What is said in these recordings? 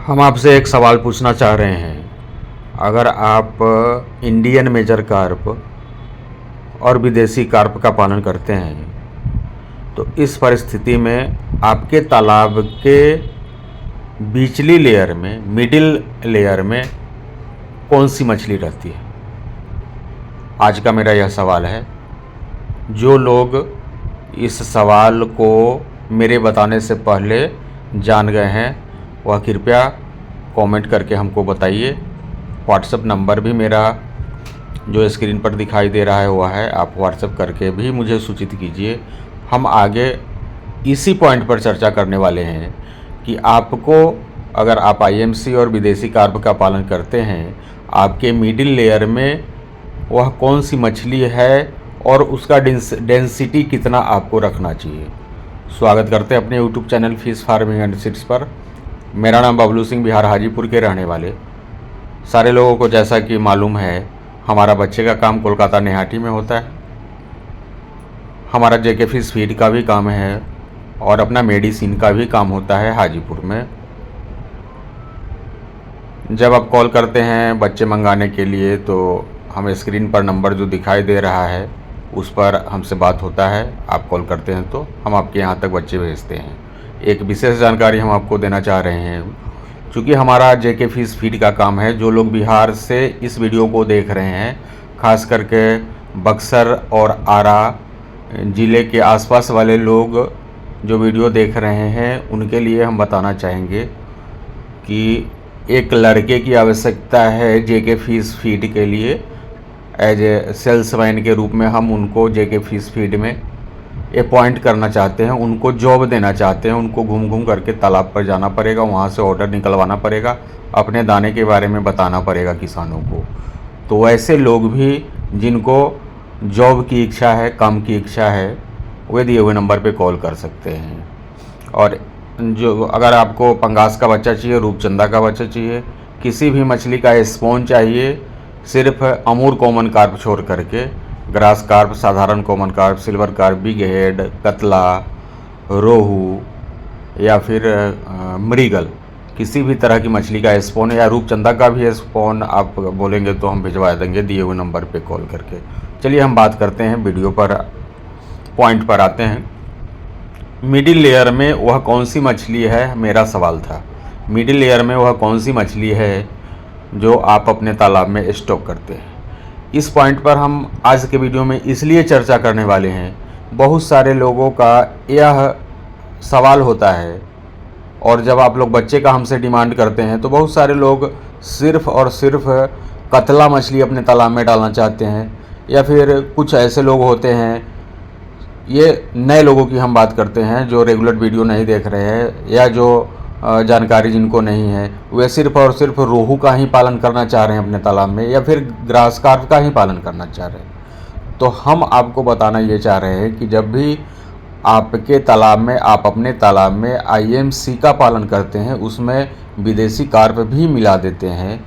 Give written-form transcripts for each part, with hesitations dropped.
हम आपसे एक सवाल पूछना चाह रहे हैं। अगर आप इंडियन मेजर कार्प और विदेशी कार्प का पालन करते हैं तो इस परिस्थिति में आपके तालाब के बीचली लेयर में, मिडिल लेयर में कौन सी मछली रहती है? आज का मेरा यह सवाल है। जो लोग इस सवाल को मेरे बताने से पहले जान गए हैं वह कृपया कमेंट करके हमको बताइए। व्हाट्सएप नंबर भी मेरा जो स्क्रीन पर दिखाई दे रहा है वह है, आप व्हाट्सएप करके भी मुझे सूचित कीजिए। हम आगे इसी पॉइंट पर चर्चा करने वाले हैं कि आपको, अगर आप आईएमसी और विदेशी कार्प का पालन करते हैं, आपके मिडिल लेयर में वह कौन सी मछली है और उसका डेंसिटी कितना आपको रखना चाहिए। स्वागत करते हैं अपने YouTube channel fish farming and seeds पर। मेरा नाम बबलू सिंह, बिहार हाजीपुर के रहने वाले। सारे लोगों को जैसा कि मालूम है, हमारा बच्चे का काम कोलकाता नेहाटी में होता है। हमारा जेके फिश फीड का भी काम है और अपना मेडिसिन का भी काम होता है हाजीपुर में। जब आप कॉल करते हैं बच्चे मंगाने के लिए तो हमें स्क्रीन पर नंबर जो दिखाई दे रहा है उस पर हमसे बात होता है। आप कॉल करते हैं तो हम आपके यहाँ तक बच्चे भेजते हैं। एक विशेष जानकारी हम आपको देना चाह रहे हैं, क्योंकि हमारा जेके फिश फीड का काम है। जो लोग बिहार से इस वीडियो को देख रहे हैं, खास करके बक्सर और आरा ज़िले के आसपास वाले लोग जो वीडियो देख रहे हैं, उनके लिए हम बताना चाहेंगे कि एक लड़के की आवश्यकता है जेके फिश फीड के लिए। एज ए सेल्समैन के रूप में हम उनको जेके फिश फीड में अपॉइंट करना चाहते हैं, उनको जॉब देना चाहते हैं। उनको घूम घूम करके तालाब पर जाना पड़ेगा, वहाँ से ऑर्डर निकलवाना पड़ेगा, अपने दाने के बारे में बताना पड़ेगा किसानों को। तो ऐसे लोग भी जिनको जॉब की इच्छा है, काम की इच्छा है, वे दिए हुए नंबर पे कॉल कर सकते हैं। और जो अगर आपको पंगास का बच्चा चाहिए, रूपचंदा का बच्चा चाहिए, किसी भी मछली का स्पॉन चाहिए, सिर्फ अमूर कॉमन कार्प छोड़ करके, ग्रास कार्प, साधारण common carp, silver carp, big head, कतला, रोहू या फिर मृगल, किसी भी तरह की मछली का स्पॉन या रूपचंदा का भी स्पॉन आप बोलेंगे तो हम भिजवा देंगे दिए हुए नंबर पे कॉल करके। चलिए हम बात करते हैं, वीडियो पर पॉइंट पर आते हैं। मिडिल लेयर में वह कौन सी मछली है, मेरा सवाल था। मिडिल लेयर में वह कौन सी मछली है जो आप अपने तालाब में स्टॉक करते हैं। इस पॉइंट पर हम आज के वीडियो में इसलिए चर्चा करने वाले हैं, बहुत सारे लोगों का यह सवाल होता है और जब आप लोग बच्चे का हमसे डिमांड करते हैं तो बहुत सारे लोग सिर्फ़ और सिर्फ कतला मछली अपने तालाब में डालना चाहते हैं। या फिर कुछ ऐसे लोग होते हैं, ये नए लोगों की हम बात करते हैं जो रेगुलर वीडियो नहीं देख रहे हैं या जो जानकारी जिनको नहीं है, वे सिर्फ और सिर्फ रोहू का ही पालन करना चाह रहे हैं अपने तालाब में, या फिर ग्रास कार्प का ही पालन करना चाह रहे हैं। तो हम आपको बताना ये चाह रहे हैं कि जब भी आपके तालाब में, आप अपने तालाब में आईएमसी का पालन करते हैं, उसमें विदेशी कार्प भी मिला देते हैं,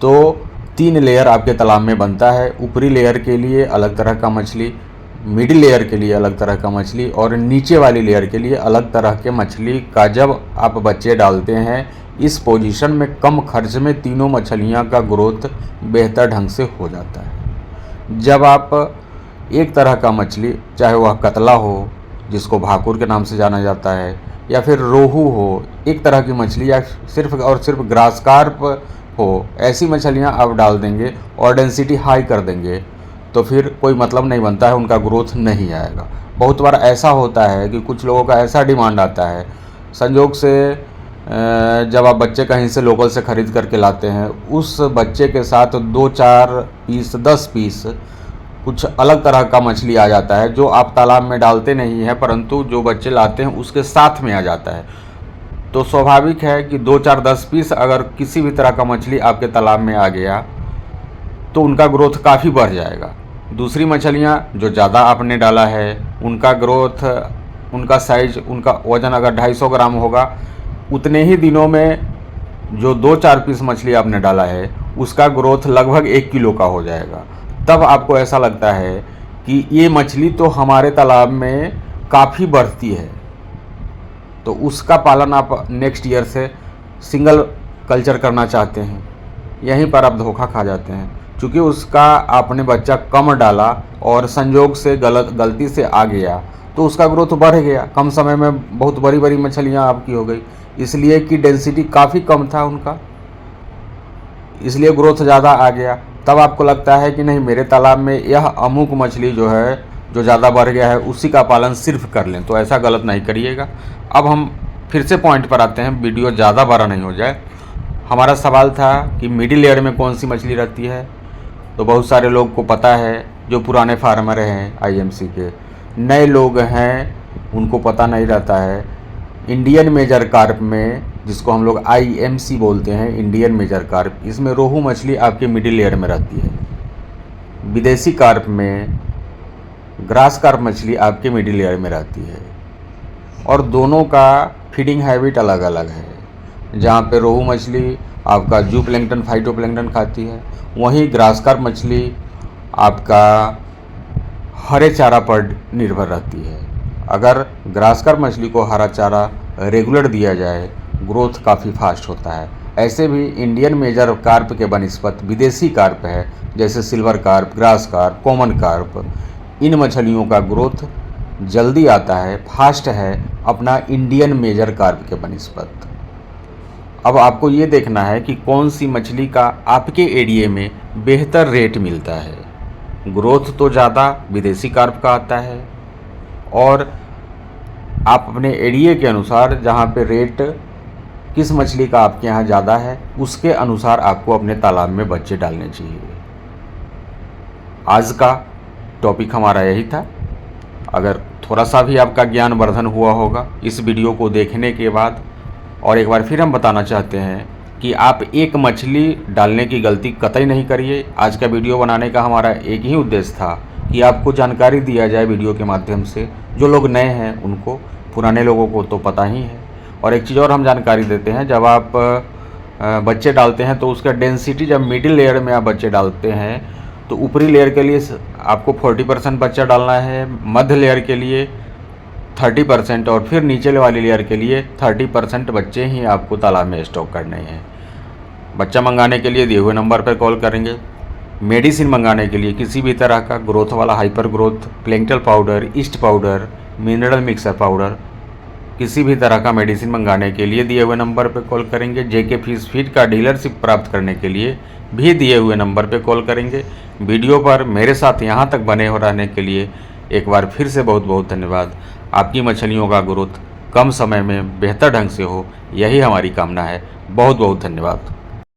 तो 3 लेयर आपके तालाब में बनता है। ऊपरी लेयर के लिए अलग तरह का मछली, मिडिल लेयर के लिए अलग तरह का मछली और नीचे वाली लेयर के लिए अलग तरह के मछली का जब आप बच्चे डालते हैं, इस पोजीशन में कम खर्च में तीनों मछलियां का ग्रोथ बेहतर ढंग से हो जाता है। जब आप एक तरह का मछली, चाहे वह कतला हो जिसको भाकुर के नाम से जाना जाता है, या फिर रोहू हो, एक तरह की मछली, या सिर्फ और सिर्फ ग्रास कार्प हो, ऐसी मछलियाँ आप डाल देंगे और डेंसिटी हाई कर देंगे तो फिर कोई मतलब नहीं बनता है, उनका ग्रोथ नहीं आएगा। बहुत बार ऐसा होता है कि कुछ लोगों का ऐसा डिमांड आता है, संजोग से जब आप बच्चे कहीं से लोकल से ख़रीद करके लाते हैं, उस बच्चे के साथ 2-4 पीस, 10 पीस कुछ अलग तरह का मछली आ जाता है जो आप तालाब में डालते नहीं हैं, परंतु जो बच्चे लाते हैं उसके साथ में आ जाता है। तो स्वाभाविक है कि 2-4-10 पीस अगर किसी भी तरह का मछली आपके तालाब में आ गया तो उनका ग्रोथ काफ़ी बढ़ जाएगा। दूसरी मछलियाँ जो ज़्यादा आपने डाला है, उनका ग्रोथ, उनका साइज, उनका वज़न अगर 250 ग्राम होगा, उतने ही दिनों में जो 2-4 पीस मछली आपने डाला है उसका ग्रोथ लगभग 1 किलो का हो जाएगा। तब आपको ऐसा लगता है कि ये मछली तो हमारे तालाब में काफ़ी बढ़ती है, तो उसका पालन आप नेक्स्ट ईयर से सिंगल कल्चर करना चाहते हैं, यहीं पर आप धोखा खा जाते हैं। क्योंकि उसका आपने बच्चा कम डाला और संजोग से गलती से आ गया तो उसका ग्रोथ बढ़ गया, कम समय में बहुत बड़ी बड़ी मछलियाँ आपकी हो गई, इसलिए कि डेंसिटी काफ़ी कम था उनका, इसलिए ग्रोथ ज़्यादा आ गया। तब आपको लगता है कि नहीं, मेरे तालाब में यह अमुक मछली जो है जो ज़्यादा बढ़ गया है उसी का पालन सिर्फ कर लें, तो ऐसा गलत नहीं करिएगा। अब हम फिर से पॉइंट पर आते हैं, वीडियो ज़्यादा बड़ा नहीं हो जाए। हमारा सवाल था कि मिडिल लेयर में कौन सी मछली रहती है, तो बहुत सारे लोग को पता है, जो पुराने फार्मर हैं आईएमसी के, नए लोग हैं उनको पता नहीं रहता है। इंडियन मेजर कार्प में, जिसको हम लोग आईएमसी बोलते हैं, इंडियन मेजर कार्प, इसमें रोहू मछली आपके मिडिल लेयर में रहती है। विदेशी कार्प में ग्रास कार्प मछली आपके मिडिल लेयर में रहती है, और दोनों का फीडिंग हैबिट अलग अलग है। जहाँ पे रोहू मछली आपका जू प्लैंक्टन फाइटोप्लैंक्टन खाती है, वहीं ग्रास कार्प मछली आपका हरे चारा पर निर्भर रहती है। अगर ग्रास कार्प मछली को हरा चारा रेगुलर दिया जाए, ग्रोथ काफ़ी फास्ट होता है। ऐसे भी इंडियन मेजर कार्प के बनिस्पत विदेशी कार्प है, जैसे silver carp, grass carp, common carp, इन मछलियों का ग्रोथ जल्दी आता है, फास्ट है अपना इंडियन मेजर कार्प के बनिस्पत। अब आपको ये देखना है कि कौन सी मछली का आपके एरिया में बेहतर रेट मिलता है। ग्रोथ तो ज़्यादा विदेशी कार्प का आता है, और आप अपने एरिया के अनुसार जहाँ पे रेट किस मछली का आपके यहाँ ज़्यादा है, उसके अनुसार आपको अपने तालाब में बच्चे डालने चाहिए। आज का टॉपिक हमारा यही था। अगर थोड़ा सा भी आपका ज्ञान वर्धन हुआ होगा इस वीडियो को देखने के बाद, और एक बार फिर हम बताना चाहते हैं कि आप एक मछली डालने की गलती कतई नहीं करिए। आज का वीडियो बनाने का हमारा एक ही उद्देश्य था कि आपको जानकारी दिया जाए वीडियो के माध्यम से। जो लोग नए हैं उनको, पुराने लोगों को तो पता ही है। और एक चीज़ और हम जानकारी देते हैं, जब आप बच्चे डालते हैं तो उसका डेंसिटी, जब मिडिल लेयर में आप बच्चे डालते हैं तो ऊपरी लेयर के लिए आपको 40% बच्चा डालना है, मध्य लेयर के लिए 30%, और फिर नीचे वाली लेयर के लिए 30% बच्चे ही आपको तालाब में स्टॉक करने हैं। बच्चा मंगाने के लिए दिए हुए नंबर पर कॉल करेंगे। मेडिसिन मंगाने के लिए किसी भी तरह का ग्रोथ वाला hyper growth, plankton powder, east powder, mineral mixer powder, किसी भी तरह का मेडिसिन मंगाने के लिए दिए हुए नंबर पर कॉल करेंगे। जेके फिश फीड का डीलरशिप प्राप्त करने के लिए भी दिए हुए नंबर पर कॉल करेंगे। वीडियो पर मेरे साथ यहाँ तक बने हो रहने के लिए एक बार फिर से बहुत बहुत धन्यवाद। आपकी मछलियों का ग्रोथ कम समय में बेहतर ढंग से हो, यही हमारी कामना है। बहुत बहुत धन्यवाद।